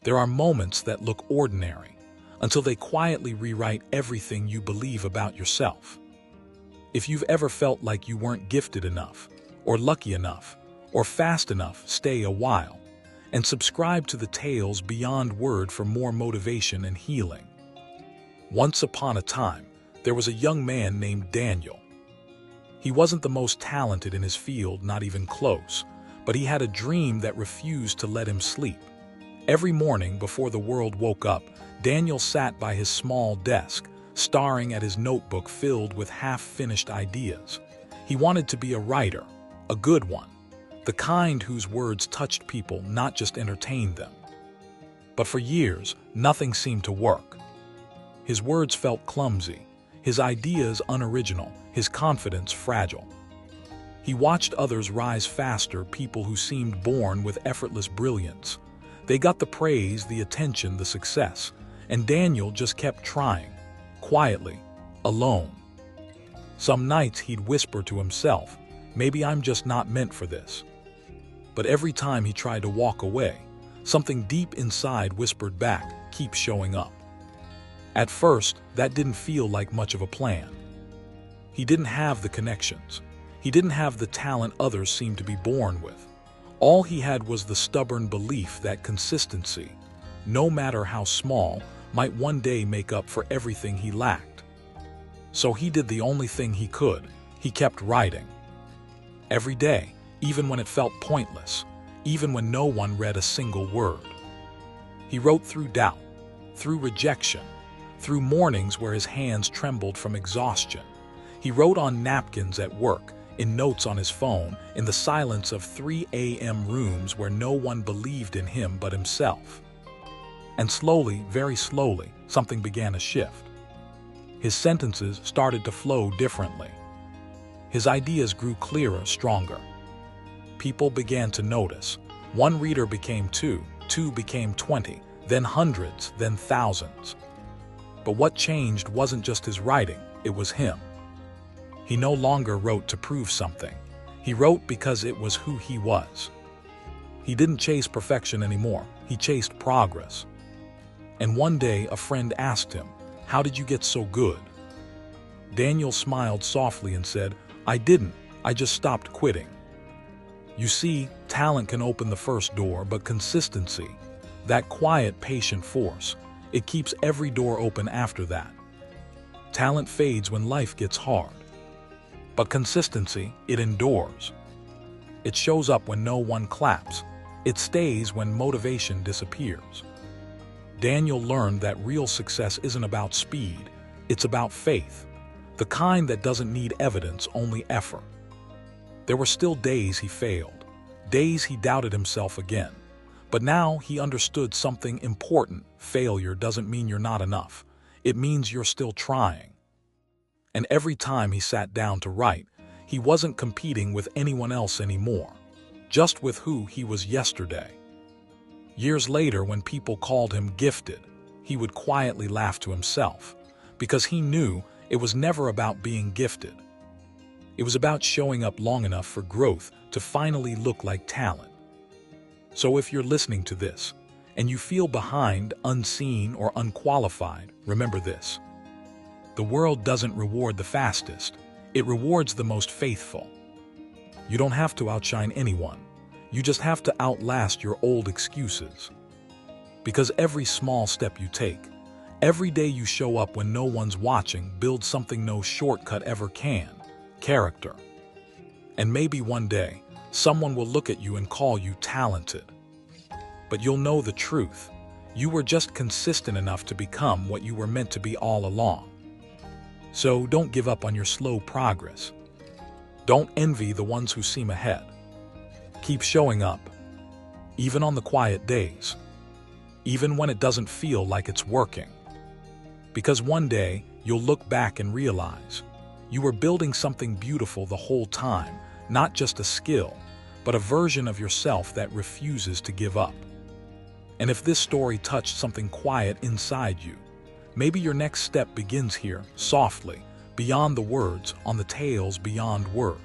There are moments that look ordinary until they quietly rewrite everything you believe about yourself. If you've ever felt like you weren't gifted enough, or lucky enough, or fast enough, stay a while and subscribe to the Tales Beyond Word for more motivation and healing. Once upon a time, there was a young man named Daniel. He wasn't the most talented in his field, not even close, but he had a dream that refused to let him sleep. Every morning before the world woke up, Daniel sat by his small desk, staring at his notebook filled with half-finished ideas. He wanted to be a writer, a good one, the kind whose words touched people, not just entertained them. But for years, nothing seemed to work. His words felt clumsy, his ideas unoriginal, his confidence fragile. He watched others rise faster, people who seemed born with effortless brilliance. They got the praise, the attention, the success, and Daniel just kept trying, quietly, alone. Some nights he'd whisper to himself, "Maybe I'm just not meant for this." But every time he tried to walk away, something deep inside whispered back, "Keep showing up." At first, that didn't feel like much of a plan. He didn't have the connections. He didn't have the talent others seemed to be born with. All he had was the stubborn belief that consistency, no matter how small, might one day make up for everything he lacked. So he did the only thing he could. He kept writing. Every day, even when it felt pointless, even when no one read a single word. He wrote through doubt, through rejection, through mornings where his hands trembled from exhaustion. He wrote on napkins at work, in notes on his phone, in the silence of 3 a.m. rooms where no one believed in him but himself. And slowly, very slowly, something began to shift. His sentences started to flow differently. His ideas grew clearer, stronger. People began to notice. One reader became 2, 2 became 20, then hundreds, then thousands. But what changed wasn't just his writing, it was him. He no longer wrote to prove something. He wrote because it was who he was. He didn't chase perfection anymore, he chased progress. And one day a friend asked him, "How did you get so good?" Daniel smiled softly and said, "I didn't, I just stopped quitting." You see, talent can open the first door, but consistency, that quiet, patient force, it keeps every door open after that. Talent fades when life gets hard. But consistency, it endures. It shows up when no one claps. It stays when motivation disappears. Daniel learned that real success isn't about speed, it's about faith. The kind that doesn't need evidence, only effort. There were still days he failed, days he doubted himself again. But now he understood something important. Failure doesn't mean you're not enough. It means you're still trying. And every time he sat down to write, he wasn't competing with anyone else anymore, just with who he was yesterday. Years later, when people called him gifted, he would quietly laugh to himself, because he knew it was never about being gifted. It was about showing up long enough for growth to finally look like talent. So if you're listening to this, and you feel behind, unseen, or unqualified, remember this. The world doesn't reward the fastest, it rewards the most faithful. You don't have to outshine anyone, you just have to outlast your old excuses. Because every small step you take, every day you show up when no one's watching, builds something no shortcut ever can, character. And maybe one day, someone will look at you and call you talented. But you'll know the truth. You were just consistent enough to become what you were meant to be all along. So don't give up on your slow progress. Don't envy the ones who seem ahead. Keep showing up, even on the quiet days, even when it doesn't feel like it's working. Because one day, you'll look back and realize you were building something beautiful the whole time, not just a skill, but a version of yourself that refuses to give up. And if this story touched something quiet inside you, maybe your next step begins here, softly, beyond the words, on the Tales Beyond Word.